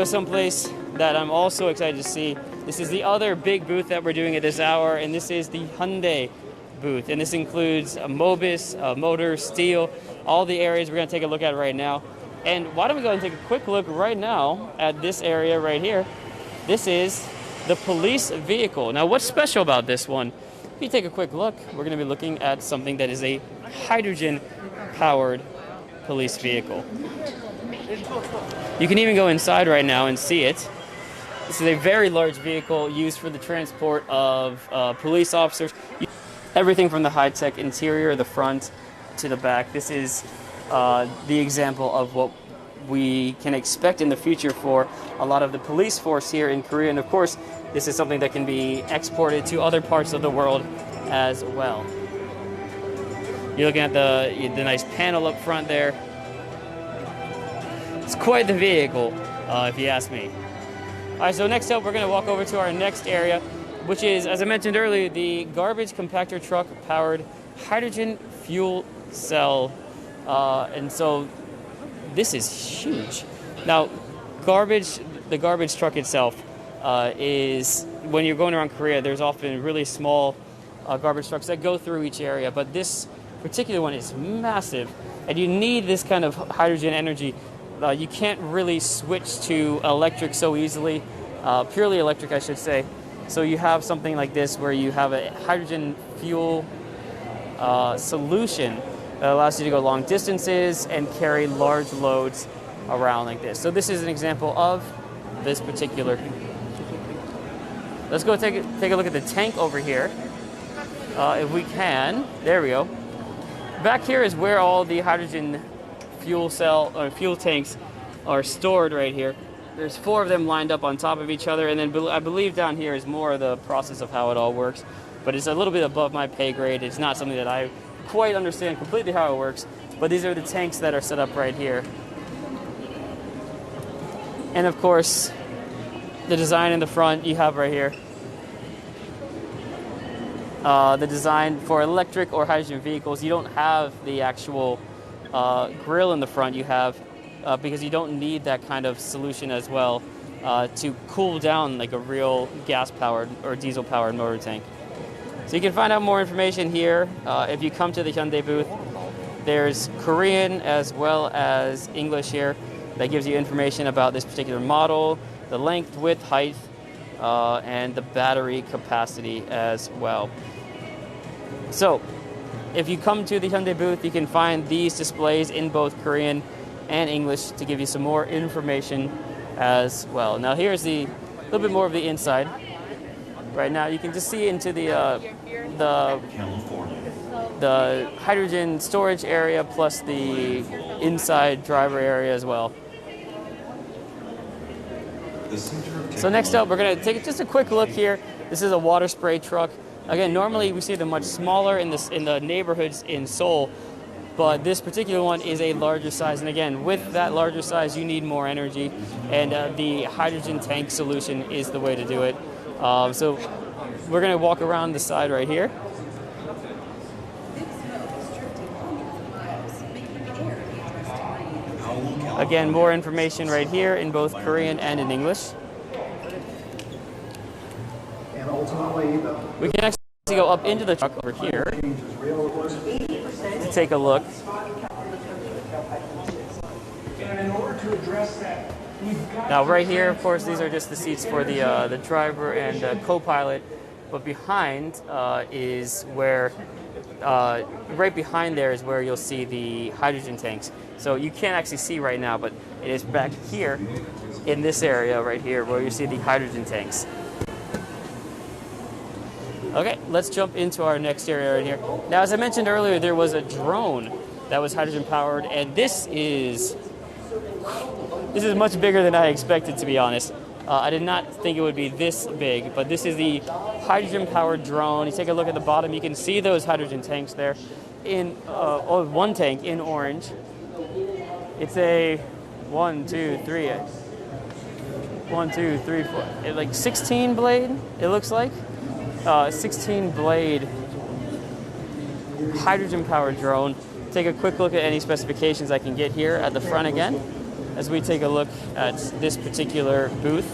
go someplace that I'm also excited to see. This is the other big booth that we're doing at this hour, and this is the Hyundai booth. And this includes Mobis, motor, steel, all the areas we're going to take a look at right now. And why don't we go and take a quick look right now at this area right here. This is the police vehicle. Now, what's special about this one? If you take a quick look, we're going to be looking at something that is a hydrogen-powered police vehicle. You can even go inside right now and see it. This is a very large vehicle used for the transport of police officers. Everything from the high-tech interior, the front, to the back. This is the example of what we can expect in the future for a lot of the police force here in Korea. And of course, this is something that can be exported to other parts of the world as well. You're looking at the nice panel up front there. It's quite the vehicle, if you ask me. All right, so next up, we're going to walk over to our next area, which is, as I mentioned earlier, the garbage compactor truck powered hydrogen fuel cell. And so this is huge. Now, the garbage truck itself is, when you're going around Korea, there's often really small garbage trucks that go through each area, but this particular one is massive, and you need this kind of hydrogen energy. You can't really switch to electric so easily, purely electric, I should say. So you have something like this where you have a hydrogen fuel solution that allows you to go long distances and carry large loads around like this. So this is an example of this particular. Let's go take a look at the tank over here, if we can. There we go. Back here is where all the hydrogen fuel tanks are stored right here. There's 4 of them lined up on top of each other, and then I believe down here is more of the process of how it all works. But it's a little bit above my pay grade. It's not something that I quite understand completely how it works. But these are the tanks that are set up right here. And of course, the design in the front you have right here. The design for electric or hydrogen vehicles, you don't have the actual grill in the front. You have because you don't need that kind of solution as well to cool down like a real gas-powered or diesel-powered motor tank. So you can find out more information here if you come to the Hyundai booth. There's Korean as well as English here that gives you information about this particular model, the length, width, height, and the battery capacity as well. So if you come to the Hyundai booth, you can find these displays in both Korean and English to give you some more information as well. Now here's a little bit more of the inside. Right now you can just see into the hydrogen storage area plus the inside driver area as well. So next up, we're going to take just a quick look here. This is a water spray truck. Again, normally we see them much smaller in the neighborhoods in Seoul, but this particular one is a larger size. And again, with that larger size, you need more energy, and the hydrogen tank solution is the way to do it. So we're going to walk around the side right here. Again, more information right here in both Korean and in English. We can actually go up into the truck over here to take a look. Now, right here, of course, these are just the seats for the driver and co-pilot. But behind is where, right behind there is where you'll see the hydrogen tanks. So you can't actually see right now, but it is back here in this area right here where you see the hydrogen tanks. Okay, let's jump into our next area right here. Now, as I mentioned earlier, there was a drone that was hydrogen powered, and this is much bigger than I expected, to be honest. I did not think it would be this big, but this is the hydrogen-powered drone. You take a look at the bottom, you can see those hydrogen tanks there. One tank in orange. It's a 1, 2, 3, 4, like 16 blade, it looks like. 16 blade hydrogen-powered drone. Take a quick look at any specifications I can get here at the front again. as we take a look at this particular booth.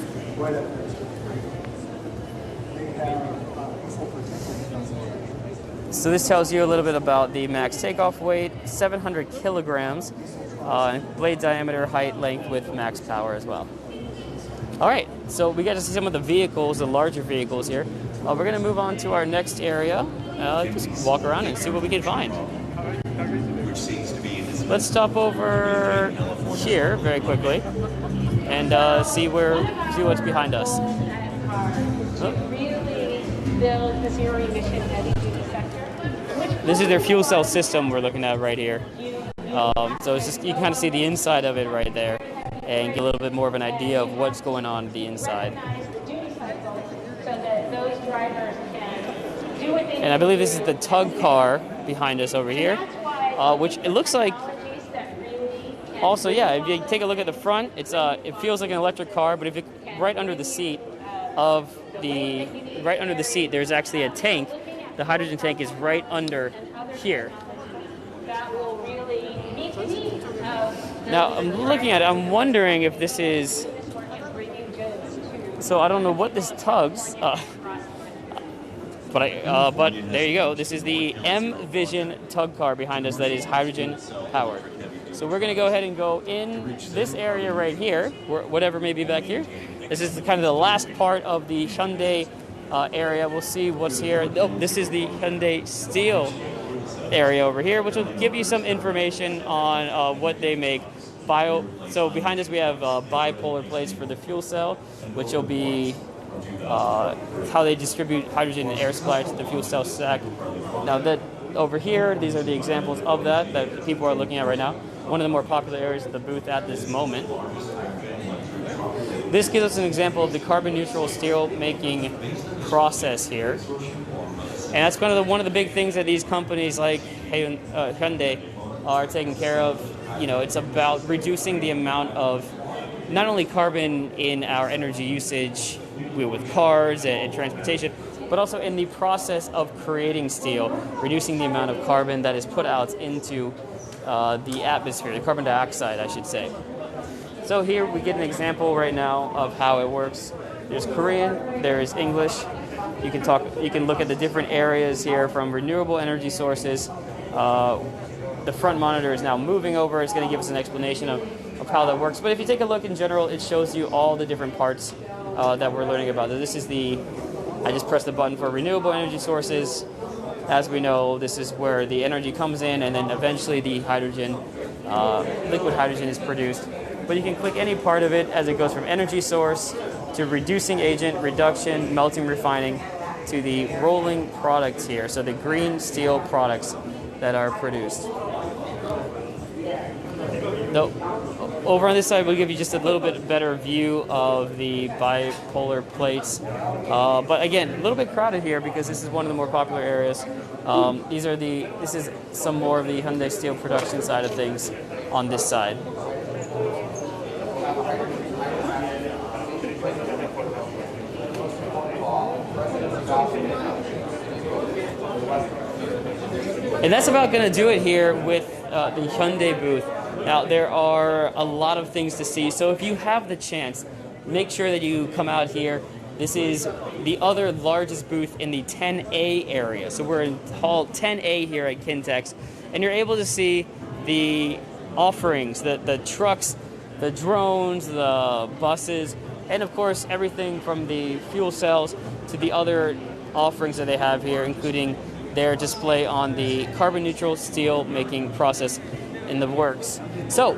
So this tells you a little bit about the max takeoff weight, 700 kilograms, blade diameter, height, length, with max power as well. All right, so we got to see some of the vehicles, the larger vehicles here. We're going to move on to our next area, just walk around and see what we can find. Let's stop over here very quickly and see what's behind us. This is their fuel cell system we're looking at right here. So it's just, you can kind of see the inside of it right there and get a little bit more of an idea of what's going on the inside. And I believe this is the tug car behind us over here, which it looks like. Also, yeah, if you take a look at the front, it feels like an electric car, but if you right under the seat, there's actually a tank. The hydrogen tank is right under here. Now, I'm looking at it, I'm wondering if this is... So I don't know what this tugs, but there you go. This is the M-Vision tug car behind us that is hydrogen powered. So we're going to go ahead and go in this area right here, whatever may be back here. This is kind of the last part of the Hyundai area. We'll see what's here. Oh, this is the Hyundai Steel area over here, which will give you some information on what they make. So behind us we have bipolar plates for the fuel cell, which will be how they distribute hydrogen and air supply to the fuel cell stack. Now that over here, these are the examples of that people are looking at right now. One of the more popular areas of the booth at this moment. This gives us an example of the carbon neutral steel making process here. And that's one of the big things that these companies like Hyundai are taking care of. You know, it's about reducing the amount of not only carbon in our energy usage with cars and transportation, but also in the process of creating steel, reducing the amount of carbon that is put out into the atmosphere, the carbon dioxide, I should say. So here we get an example right now of how it works. There's Korean, there is English. You can look at the different areas here from renewable energy sources. The front monitor is now moving over. It's going to give us an explanation of how that works. But if you take a look in general, it shows you all the different parts that we're learning about. This is I just pressed the button for renewable energy sources. As we know, this is where the energy comes in, and then eventually the hydrogen, liquid hydrogen, is produced. But you can click any part of it as it goes from energy source to reducing agent, reduction, melting, refining, to the rolling products here. So the green steel products that are produced. Now, over on this side, we'll give you just a little bit better view of the bipolar plates. But again, a little bit crowded here because this is one of the more popular areas. This is some more of the Hyundai Steel production side of things on this side. And that's about going to do it here with the Hyundai booth. Now, there are a lot of things to see, so if you have the chance, make sure that you come out here. This is the other largest booth in the 10A area. So we're in Hall 10A here at Kintex, and you're able to see the offerings, the trucks, the drones, the buses, and of course everything from the fuel cells to the other offerings that they have here, including their display on the carbon neutral steel making process in the works. So